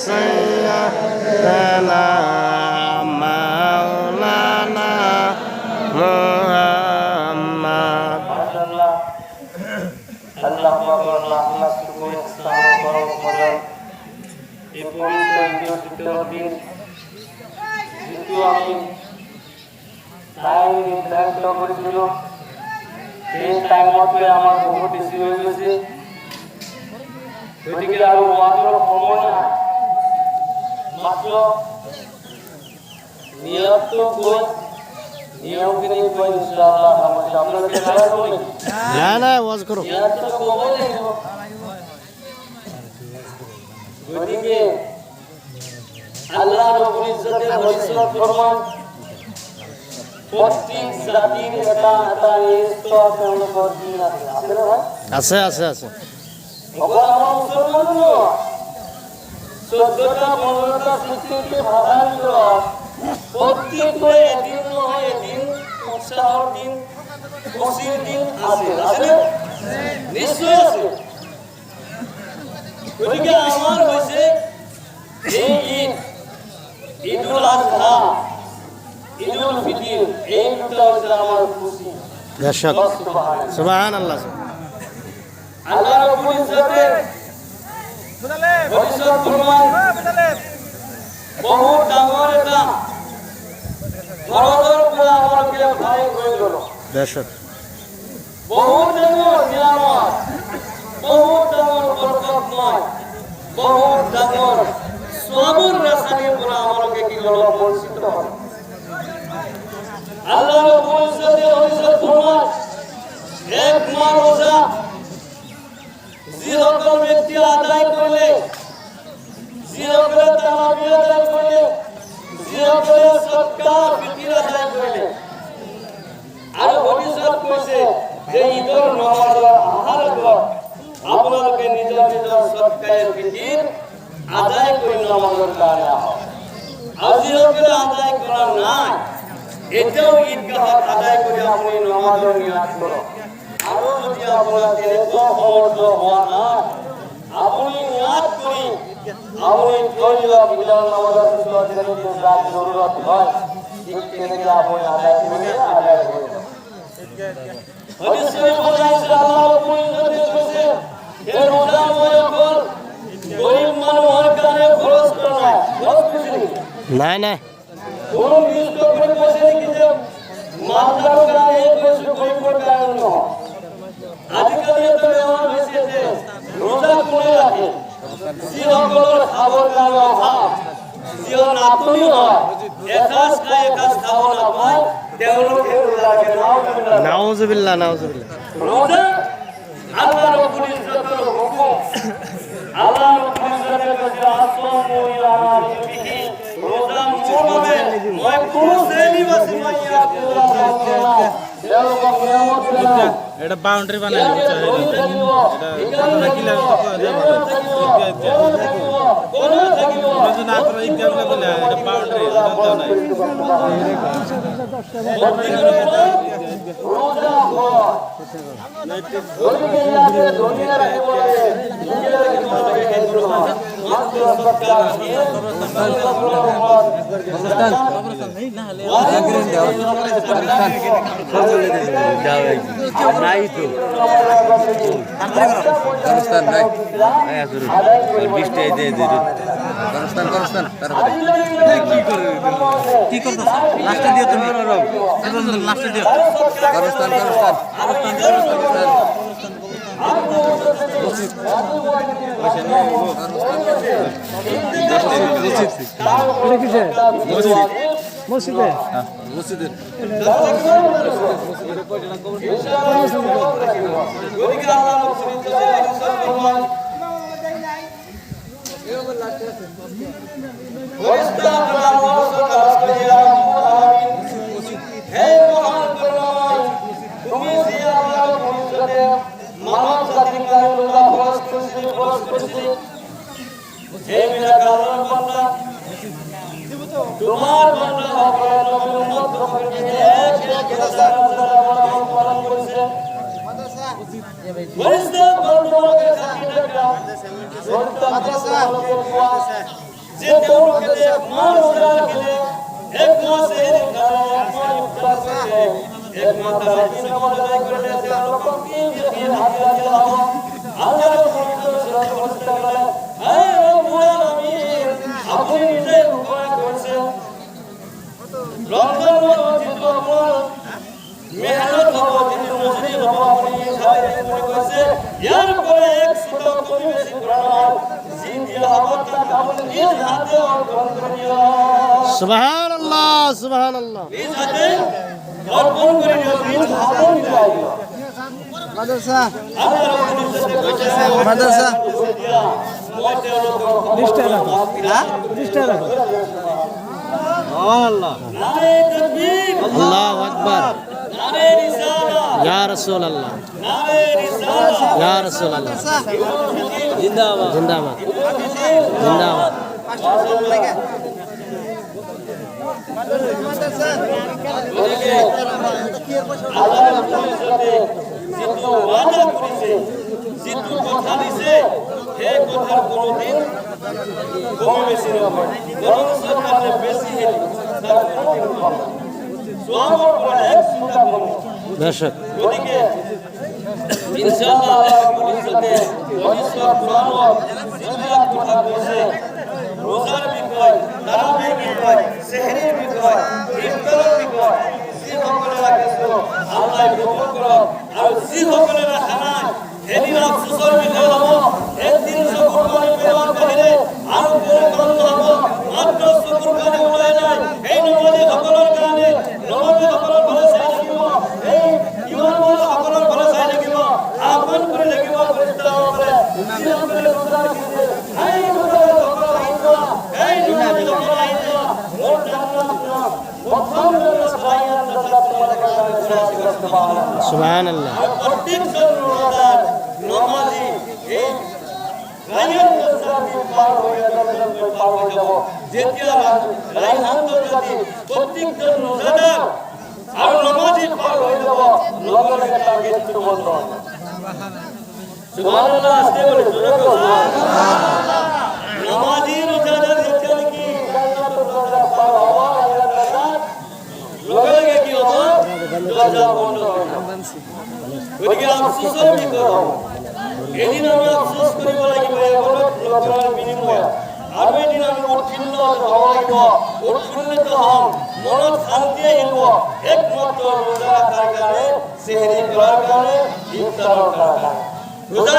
سيدنا مولانا محمد আল্লাহ আল্লাহ শুকর ইহসান করো করো এই পবিত্র দিন যেহেতু আমি টাইম নির্ধারিত করেছিল সেই টাইম মধ্যে আমার বহু বেশি হয়ে গেছে ওইদিকে আরো মাত্র সময় না মাত্র নিয়ত কই নিয়মকে কই ইনশাআল্লাহ আপনাদের খেলা হবে না না ওয়াজ করো ওইদিকে আল্লাহ রাব্বুল ইজ্জতের ফয়সালা ফরমান প্রত্যেক জাতির এটা নির্দিষ্ট কোনো দিন আছে আছে না ভাই আছে আছে আছে ওরা আমার মুসলমানও 14টা 15টা 16টা ভাগালো প্রত্যেক দিন হয় দিন উৎসবের দিন খুশির দিন আছে আছে নিশ্চয় আছে ওইদিকে আমার হইছে এই ঈদুল আযহা ঈদুল ফিতর এই দুটো হচ্ছে আমার খুশি দর্শক সুবহানাল্লাহ আল্লাহ রাব্বুল ইজ্জতের ভবিষ্যৎ ফরমান বহু ডাঙর এটা মরদর পুরা আমাকে ভাই হয়ে গেল দর্শক বহু ডাঙর নিয়ামত বহু ডাঙর বরকতময় বহু ডাঙর সবর রাসানি পুরা আমাকে কি হলো বঞ্চিত হলো আল্লাহ রাব্বুল ইজ্জতের ভবিষ্যৎ ফরমান এক মাস রোজা জিরকল ব্যক্তি আদায় করলে জিরকল তারাবি আদায় করলে জিরকল সদকা ফিতর আদায় করলে আর ভবিষ্যৎ কইছে যে ঈদের নামাজ আহার কর আপনাকে নিজ নিজ সদকায়ে ফিতর আদায় করে নামাজের কারণে আর জিরকল আদায় করা নাই এটাও ঈদগাহ আদায় করে আপনি নামাজের নিয়াত করো আরো যদি আপনার তো সমর্থ হওয়া না আপনি নিয়াত করি আপনি কইলা বিলাল নামাজের সুন্নতের যে যা জরুরত হয় ঠিক তেনেকে আপনি আদায় করে হাদিস শরীফ বলেছে আল্লাহ রাব্বুল ইজ্জতের কাছে এর রোজা ময়কল গরীব মানুষের কানে খরচ করা না খরচ কিছু না না কোন নির্দিষ্ট করে বসে কি যে মালদার কানে এক বছর গরীবের কানে না আজকাল তো এমন হয়েছে যে রোজা করে রাখে জিরকলের খাবার কানে অভাব জিও নাতুনি হয় একাস খায় একাস খাওয়া না পায় তেওঁলোকে রোজা রাখে নাউজুবিল্লাহ নাউজুবিল্লাহ রোজা আল্লাহ রাব্বুল ইজ্জতের হুকুম আল্লাহ রাব্বুল ইজ্জতের কাছে আসমানু ইলা রাব্বিহি রোজা মুরবে মই কোন শ্রেণীবাসী মাইয়া পুরা রাখনা দেওয়া নিয়ামত না এটা বাউন্ডারি বানাই দিচ্ছে এটা কি লাগে কোন থাকিব যদি না করে এই কেমন বলে এটা বাউন্ডারি এটা দাও নাই রোজা হয় দুনিয়া রাখে বলে দুনিয়া রাখে বলে কেন্দ্র হয় মাত্র সরকার নাই তো গরস্থান নাই বৃষ্টি এই দিয়ে গরস্থান গরস্থান তারপরে কি করতে লাস্টে দিও তুমি লাস্টে দিও গরস্থান গরস্থান মসজিদে মসজিদে মানব জাতির তোমার বান্দা সকল নবীর উম্মত প্রকৃতিতে এক এক হাজার হাজার পালন করেছে ফেরেশতা তোমাকে সাথী ডাকলাম মাদ্রাসা যে তেওঁলোকে এক মাহ ৰোজা ৰাখিলে, এক মাহ সেহৰি খালে, এক মাহ ইফতাৰ কৰিলে, এক মাহ তাৰাৱীহ নামাজ আদায় কৰিলে, তেওঁলোকক কি হাজিৰা দিয়া হ'ব? আল্লাহৰ পবিত্ৰ সূৰাত ঘোষণা কৰে, হে ৰব্বুল আলামিন, আপুনি নিজে ঘোষণা কৰিছে ৰমজানৰ যিটো আপোনাৰ মেহনত হ'ব, যিটো মজুৰি হ'ব, আপুনি চাই মনে কৈছে ইয়াৰ পৰা 100 কোটি বেছি ধৰণৰ যি দিয়া হ'ব তাক আপুনি নিজ হাতে অৰ্পণ কৰি দিয়ক। সুবহানাল্লাহ, সুবহানাল্লাহ। নিজ হাতে অৰ্পণ কৰি দিয়ক, নিজ হাতে মিলাই দিয়ক। মাদ্রাসা আল্লাহৰ পবিত্ৰতে কৈছে, মাদ্রাসা মই তেওঁলোকৰ লিস্টে রাখো, হ্যাঁ লিস্টে রাখো। আল্লাহ, নারে তাকবীর, আল্লাহু আকবার, নারে রিসালাত, ইয়া রাসূলুল্লাহ, নারে রিসালাত, ইয়া রাসূলুল্লাহ। জিন্দাবাদ, জিন্দাবাদ, জিন্দাবাদ। আল্লাহর পবিত্রতে যিটো ওয়াদা কৰিছে, যিটো কথা দিছে, সেই কথাৰ কোনোদিন কমি বেছি নহয়, বৰং চৰকাৰে বেছি হেৰি তাৰ কোনোদিন কম নহয়। সোৱাবৰ পৰা এক চিন্তা কম নহয়। বেশক গতিকে ইনশাআল্লাহ আল্লাহৰ পবিত্ৰতে পবিত্ৰ কোরআনত যিবিলাক কথা কৈছে, ৰোজাৰ বিষয়, তাৰাৱীহৰ বিষয়, সেহৰিৰ বিষয়, ইফতাৰৰ বিষয়, যিসকলে ৰাখিছো আল্লাহ কবুল কৰক, আৰু যিসকলে ৰাখা নাই এদিন আফচোচৰ বিষয় হ'ব, একদিন চকুৰ পানী পেলোৱাৰ বাহিৰে আৰু কোনো কাম নহ'ব। মাত্ৰ চকুৰ পানী ওলাই যায় এই নমাজীসকলৰ কাৰণে, নমাজীসকলৰ ফালে চাই থাকিব, এই ইমানসকলৰ ফালে চাই থাকিব, আহ্বান কৰি থাকিব প্ৰত্যেকৰে যিসকলে ৰোজা ৰাখিছে, এই ৰোজাদাৰসকল আহি যোৱা, এই নমাজীসকল আহি যোৱা, মোৰ জান্নাত নাম প্ৰথম জান্নাত তোমালোকৰ কাৰণে সুবহানাল্লাহ। সুবহানাল্লাহ। আর প্রত্যেকজন রোজাদার নমাজি এই রায়হান দরজাটি পার হয়ে যাব, যেতিয়া রায়হান দরজাটি প্রত্যেকজন রোজাদার আর নমাজি পার হয়ে যাব, লগে লগে তার গেটটি বন্ধ হবে। সুবহানাল্লাহ, আসতে বলে জোরে বলো সুবহানাল্লাহ। নমাজি রোজাদার যেতিয়া নাকি জান্নাতের দরজা পার হওয়া, রায়হান দরজা লগে লগে কি হবে? দরজা বন্ধ হবে। গতিকে আফসোসৰ বিষয় হ'ব, এদিন আমি আফসোস কৰিব লাগিব লোকৰ বিনিময়ত, আৰু এদিন আমি উৎফুল্ল হ'ব লাগিব, উৎফুল্লিত হ'ম, মনত শান্তি আহিব, একমাত্ৰ ৰোজা ৰখাৰ কাৰণে, সেহৰি কৰাৰ কাৰণে, ইফতাৰৰ কাৰণে। ৰোজা